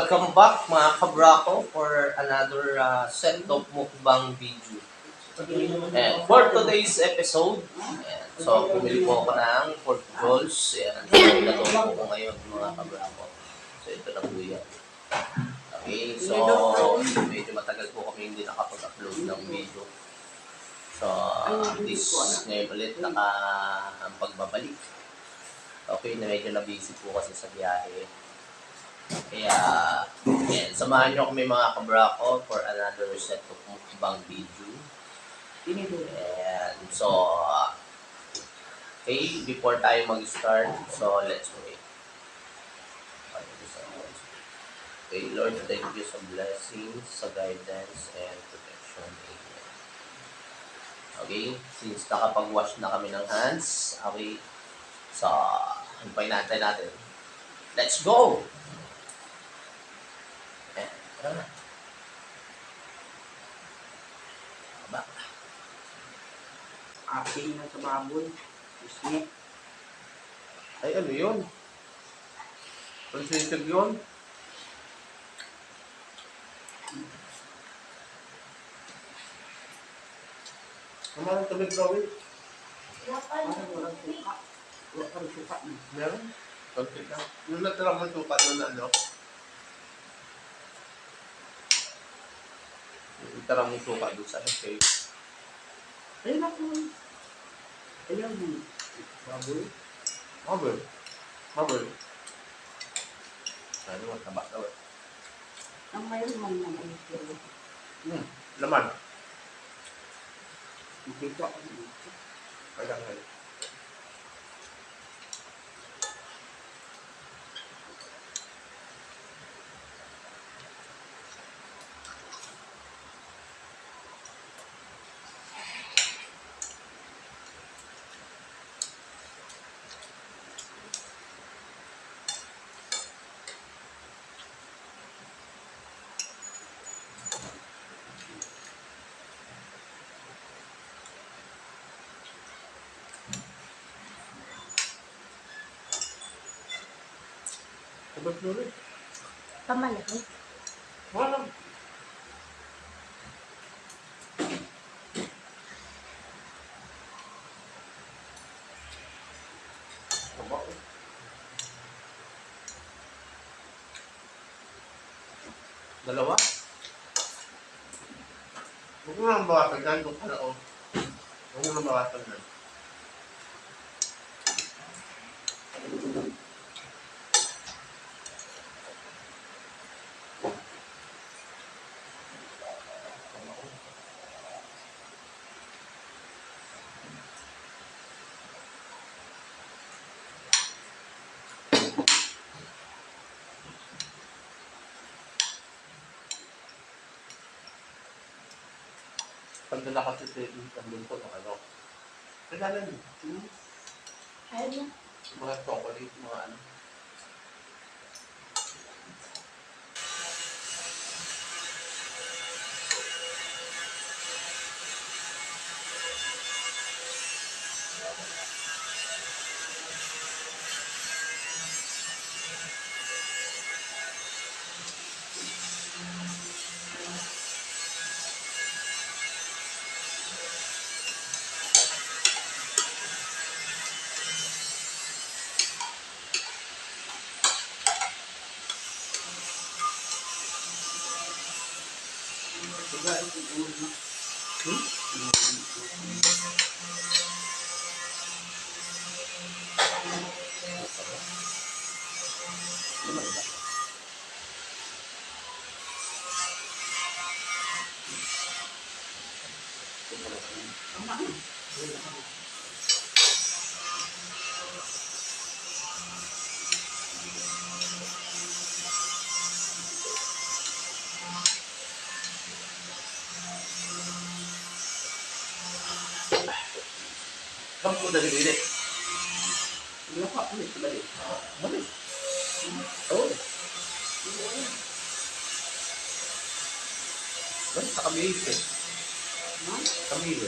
Welcome back mga kabrako for another set of mukbang video. And for today's episode, so bumili po ako ng pork rolls. Ayan, pinagawa ko ngayon mga kabrako. So ito na po yan. Okay, so medyo matagal po kami hindi nakapag-upload ng video. So at least ngayon ulit ang pagbabalik. Okay, na medyo na-busy po kasi sa biyahe. Kaya, yan, samahan nyo kami mga kabrako for another set of mukbang video. And so, okay, before tayo mag-start, so let's pray. Okay, Lord, thank you sa blessings, sa guidance, and protection. Amen. Okay, since nakapag-wash na kami ng hands, okay, so, hintayin natin. Let's go! Aba. Aking na sa baboy. Isnit. Ay, ano yun? Pansisig yun? Kumain ng tabig gawin? Walang suka. Walang suka na. Meron? Konti lang. Yung natira mo suka doon ano? Natira mo suka doon sa cake. Ayun ako. Ayun mo. Baboy. Mabel. Ano mo, taba daw eh. Ang mayroon man naman ito. Laman. Makita ko. Kailangan. Sabag mo rin. Pamalaki. Walang. Taba eh. Dalawa? Huwag mo nang bawasan yan kung ano. Huwag mo nang bawasan yan. Pagdala kasi sa luto ng ano. Kailangan Ayun na. mga chocolate, mga ano. Diba ito ulo na. Kamu ko dali dili. Diba ka? Ano ito balik? Balik. Oo. Balik sa kamil eh. Kamil.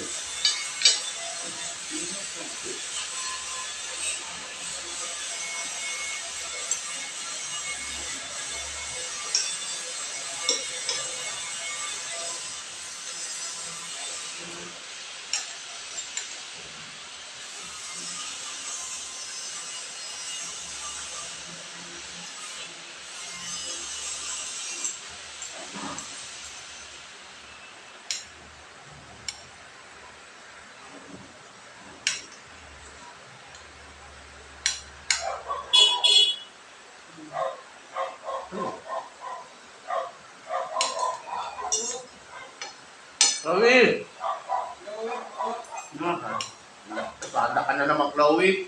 Sada ka na naman, Chloe.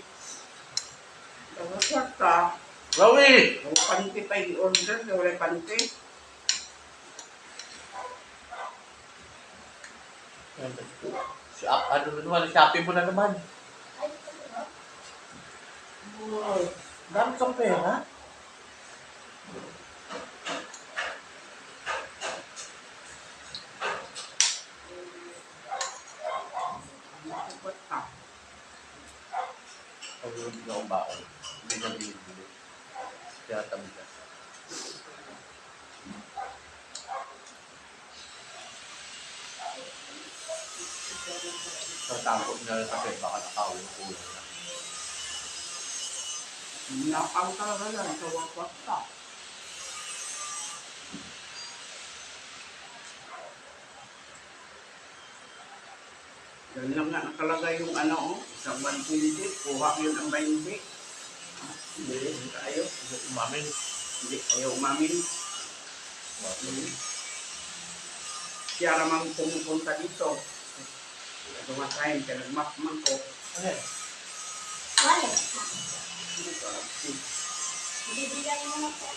Tapos ka. Chloe! Yung panty pa i-order. Wala panty. Ano naman, Shopee mo na naman. Dami kang pera. Nakapot ka. Pag hindi na akong baon. Hindi na binibili. Kaya tabi ka. Natakot na rin kasi baka nakawin ko na. Nakaw talaga lang. Sa wakwas ka. Yan lang nga nakalagay yung ano, isang 120, kuha yun ang 20. Hindi tayo. Umamin. Hindi tayo umamin. Siya naman pumupunta dito. Dumakain ka, nagmapman ko. Okay. Wala. Hindi ko alam. Bibigyan mo na po.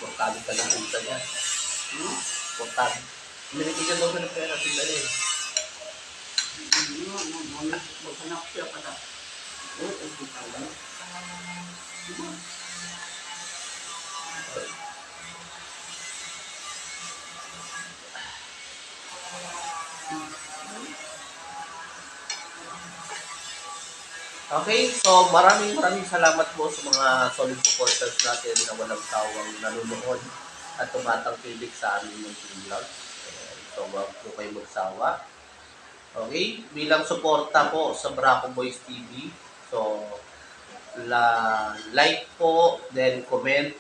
Portado ka ng punta niya. Hmm? Portado. Binibigyan daw ko ng pera sila eh. Maghanap siya pala. Oh, okay pala. Okay, so maraming salamat po sa mga solid supporters natin na walang sawang nanonood at tumatangkilik sa aming munting vlog. So wag po kayo magsawa. Okay, bilang suporta po sa Braco Boys TV. So like po, then comment,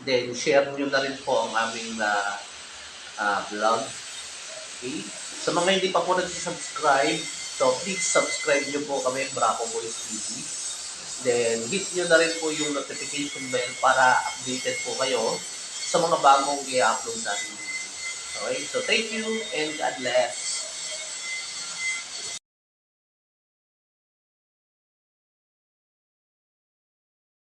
then share nyo na rin po ang aming vlog. Okay? Sa mga hindi pa po nagsisubscribe, so please subscribe nyo po kami, Braco Boys TV. Then hit nyo na rin po yung notification bell para updated po kayo sa mga bagong i-upload natin. Okay? So thank you and God bless.